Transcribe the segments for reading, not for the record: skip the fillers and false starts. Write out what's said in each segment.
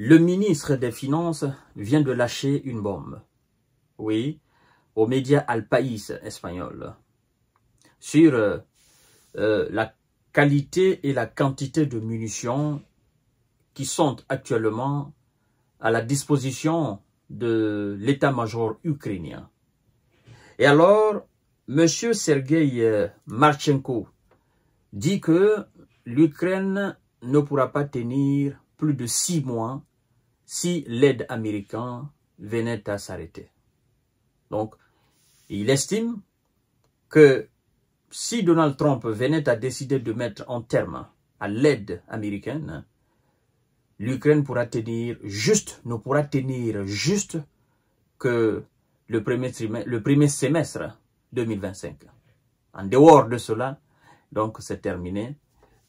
Le ministre des Finances vient de lâcher une bombe, oui, aux médias Al País espagnol, sur la qualité et la quantité de munitions qui sont actuellement à la disposition de l'état-major ukrainien. Et alors, M. Sergueï Marchenko dit que l'Ukraine ne pourra pas tenir plus de 6 mois si l'aide américaine venait à s'arrêter. Donc, il estime que si Donald Trump venait à décider de mettre un terme à l'aide américaine, l'Ukraine pourra tenir juste, ne pourra tenir juste que le premier semestre 2025. En dehors de cela, donc c'est terminé,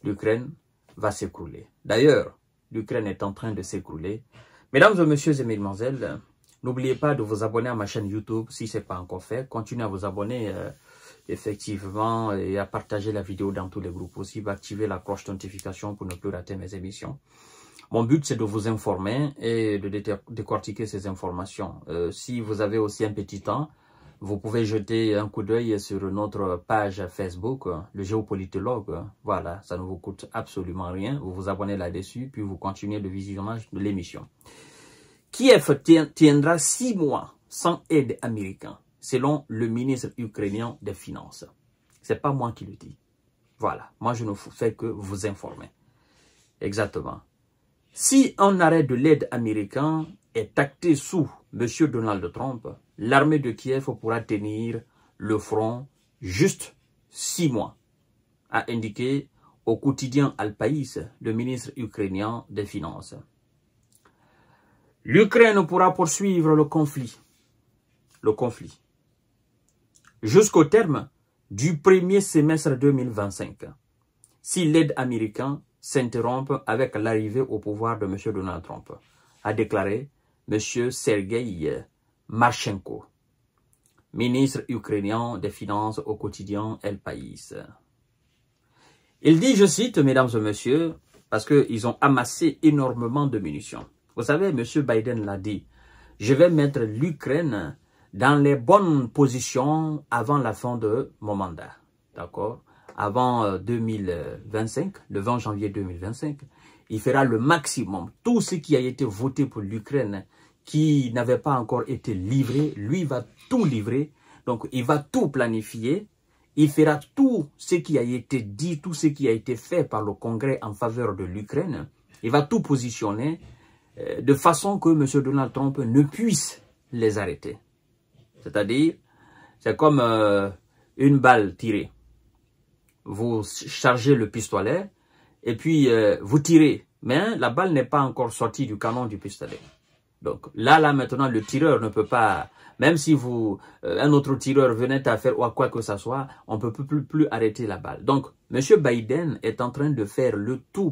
l'Ukraine va s'écrouler. D'ailleurs, l'Ukraine est en train de s'écrouler. Mesdames et messieurs et mesdemoiselles, n'oubliez pas de vous abonner à ma chaîne YouTube si ce n'est pas encore fait. Continuez à vous abonner effectivement et à partager la vidéo dans tous les groupes aussi. Activez la cloche de notification pour ne plus rater mes émissions. Mon but, c'est de vous informer et de décortiquer ces informations. Si vous avez aussi un petit temps, vous pouvez jeter un coup d'œil sur notre page Facebook, le géopolitologue. Voilà, ça ne vous coûte absolument rien. Vous vous abonnez là-dessus, puis vous continuez le visionnage de l'émission. Kiev tiendra 6 mois sans aide américaine, selon le ministre ukrainien des Finances. C'est pas moi qui le dis. Voilà, moi je ne fais que vous informer. Exactement. Si un arrêt de l'aide américaine est acté sous M. Donald Trump, l'armée de Kiev pourra tenir le front juste 6 mois, a indiqué au quotidien Al País le ministre ukrainien des Finances. L'Ukraine pourra poursuivre le conflit jusqu'au terme du premier semestre 2025, si l'aide américaine s'interrompt avec l'arrivée au pouvoir de M. Donald Trump, a déclaré M. Sergueï Marchenko, ministre ukrainien des Finances au quotidien El País. Il dit, je cite, mesdames et messieurs, parce qu'ils ont amassé énormément de munitions. Vous savez, M. Biden l'a dit, je vais mettre l'Ukraine dans les bonnes positions avant la fin de mon mandat. D'accord? Avant 2025, le 20 janvier 2025, il fera le maximum. Tout ce qui a été voté pour l'Ukraine, qui n'avait pas encore été livré, lui va tout livrer. Donc, il va tout planifier. Il fera tout ce qui a été dit, tout ce qui a été fait par le Congrès en faveur de l'Ukraine. Il va tout positionner de façon que M. Donald Trump ne puisse les arrêter. C'est-à-dire, c'est comme une balle tirée. Vous chargez le pistolet et puis vous tirez. Mais la balle n'est pas encore sortie du canon du pistolet. Donc là maintenant, le tireur ne peut pas, même si un autre tireur venait à faire quoi que ce soit, on ne peut plus arrêter la balle. Donc, M. Biden est en train de faire le tout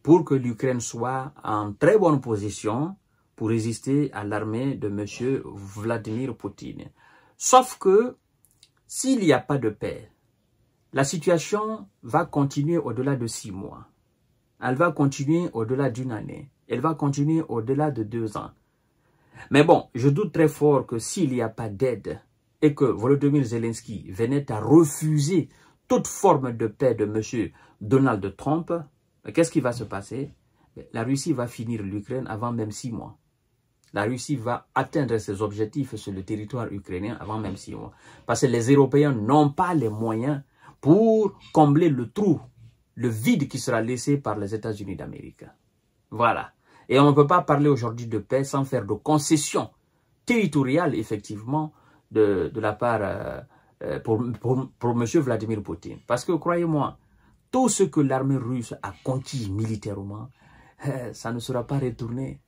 pour que l'Ukraine soit en très bonne position pour résister à l'armée de M. Vladimir Poutine. Sauf que s'il n'y a pas de paix, la situation va continuer au-delà de 6 mois. Elle va continuer au-delà d'une année. Elle va continuer au-delà de 2 ans. Mais bon, je doute très fort que s'il n'y a pas d'aide et que Volodymyr Zelensky venait à refuser toute forme de paix de M. Donald Trump, qu'est-ce qui va se passer? La Russie va finir l'Ukraine avant même 6 mois. La Russie va atteindre ses objectifs sur le territoire ukrainien avant même 6 mois. Parce que les Européens n'ont pas les moyens pour combler le trou, le vide qui sera laissé par les États-Unis d'Amérique. Voilà. Et on ne peut pas parler aujourd'hui de paix sans faire de concessions territoriales, effectivement, de la part pour M. Vladimir Poutine. Parce que, croyez-moi, tout ce que l'armée russe a conquis militairement, ça ne sera pas retourné.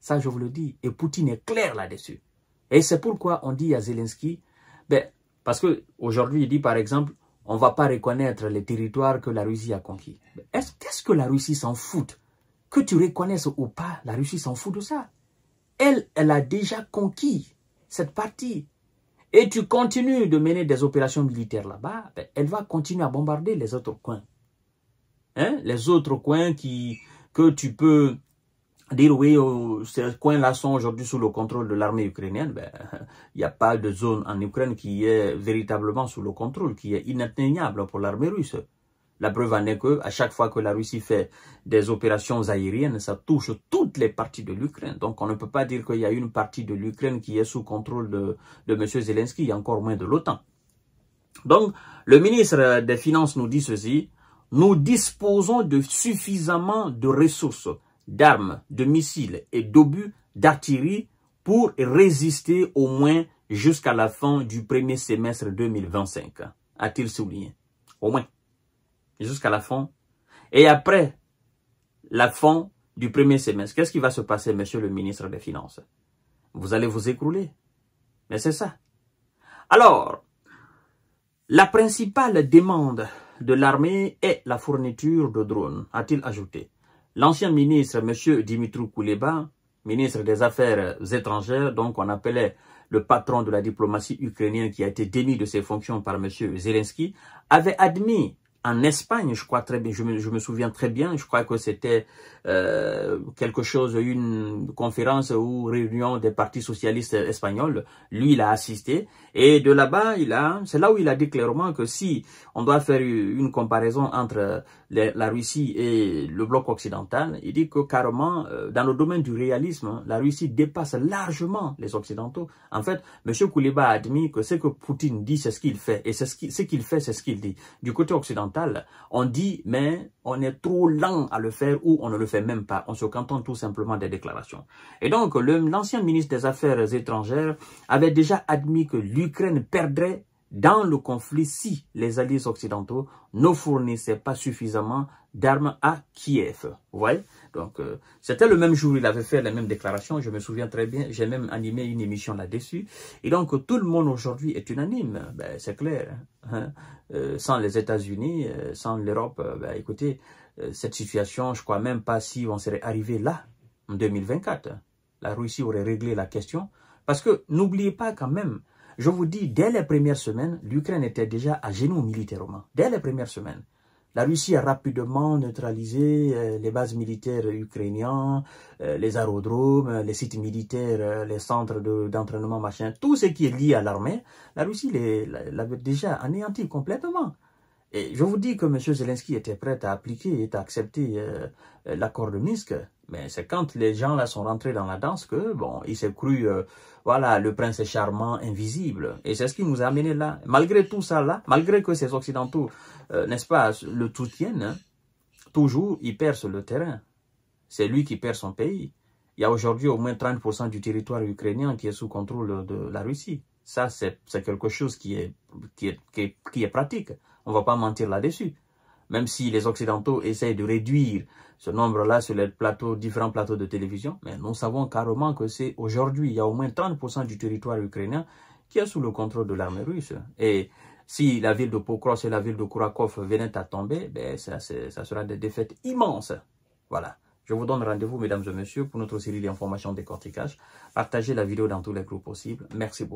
Ça, je vous le dis. Et Poutine est clair là-dessus. Et c'est pourquoi on dit à Zelensky, parce qu'aujourd'hui, il dit par exemple, on ne va pas reconnaître les territoires que la Russie a conquis. Qu'est-ce que la Russie s'en fout? Que tu reconnaisses ou pas, la Russie s'en fout de ça. Elle a déjà conquis cette partie. Et tu continues de mener des opérations militaires là-bas, elle va continuer à bombarder les autres coins. Hein? Les autres coins que tu peux dire oui, ces coins-là sont aujourd'hui sous le contrôle de l'armée ukrainienne, ben, il n'y a pas de zone en Ukraine qui est véritablement sous le contrôle, qui est inatteignable pour l'armée russe. La preuve en est que à chaque fois que la Russie fait des opérations aériennes, ça touche toutes les parties de l'Ukraine. Donc on ne peut pas dire qu'il y a une partie de l'Ukraine qui est sous contrôle de M. Zelensky, et encore moins de l'OTAN. Donc le ministre des Finances nous dit ceci: nous disposons de suffisamment de ressources, d'armes, de missiles et d'obus d'artillerie pour résister au moins jusqu'à la fin du premier semestre 2025, a-t-il souligné. Au moins. Jusqu'à la fin. Et après la fin du premier semestre, qu'est-ce qui va se passer, monsieur le ministre des Finances? Vous allez vous écrouler. Mais c'est ça. Alors, la principale demande de l'armée est la fourniture de drones, a-t-il ajouté. L'ancien ministre, monsieur Dimitri Kuleba, ministre des Affaires étrangères, donc on appelait le patron de la diplomatie ukrainienne qui a été démis de ses fonctions par monsieur Zelensky, avait admis en Espagne, je crois très bien, je me souviens très bien, je crois que c'était quelque chose, une conférence ou réunion des partis socialistes espagnols. Lui, il a assisté et de là-bas, c'est là où il a dit clairement que si on doit faire une comparaison entre la Russie et le bloc occidental, il dit que carrément, dans le domaine du réalisme, la Russie dépasse largement les Occidentaux. En fait, M. Kuleba a admis que ce que Poutine dit, c'est ce qu'il fait, et ce qu'il fait, c'est ce qu'il dit. Du côté occidental, on dit, mais on est trop lent à le faire ou on ne le fait même pas. On se contente tout simplement des déclarations. Et donc, l'ancien ministre des Affaires étrangères avait déjà admis que l'Ukraine perdrait dans le conflit si les alliés occidentaux ne fournissaient pas suffisamment d'armes à Kiev. Vous voyez? Donc, c'était le même jour, il avait fait la même déclaration, je me souviens très bien, j'ai même animé une émission là-dessus. Et donc, tout le monde aujourd'hui est unanime, ben, c'est clair. Hein? Sans les États-Unis, sans l'Europe, ben, écoutez, cette situation, je crois même pas si on serait arrivé là, en 2024. La Russie aurait réglé la question. Parce que, n'oubliez pas quand même, je vous dis, dès les premières semaines, l'Ukraine était déjà à genoux militairement. Dès les premières semaines. La Russie a rapidement neutralisé les bases militaires ukrainiennes, les aérodromes, les sites militaires, les centres d'entraînement, machin. Tout ce qui est lié à l'armée, la Russie l'avait déjà anéanti complètement. Et je vous dis que M. Zelensky était prêt à appliquer et à accepter l'accord de Minsk. Mais c'est quand les gens là sont rentrés dans la danse que, bon, il s'est cru, voilà, le prince charmant, invisible. Et c'est ce qui nous a amené là. Malgré tout ça là, malgré que ces Occidentaux, n'est-ce pas, le soutiennent, hein, toujours, il perd sur le terrain. C'est lui qui perd son pays. Il y a aujourd'hui au moins 30% du territoire ukrainien qui est sous contrôle de la Russie. Ça, c'est quelque chose qui est pratique. On ne va pas mentir là-dessus. Même si les Occidentaux essayent de réduire ce nombre-là sur les différents plateaux de télévision, mais nous savons carrément que c'est aujourd'hui, il y a au moins 30% du territoire ukrainien qui est sous le contrôle de l'armée russe. Et si la ville de Pokros et la ville de Kourakov venaient à tomber, ben ça sera des défaites immenses. Voilà. Je vous donne rendez-vous, mesdames et messieurs, pour notre série d'informations décortiquage. Partagez la vidéo dans tous les groupes possibles. Merci beaucoup.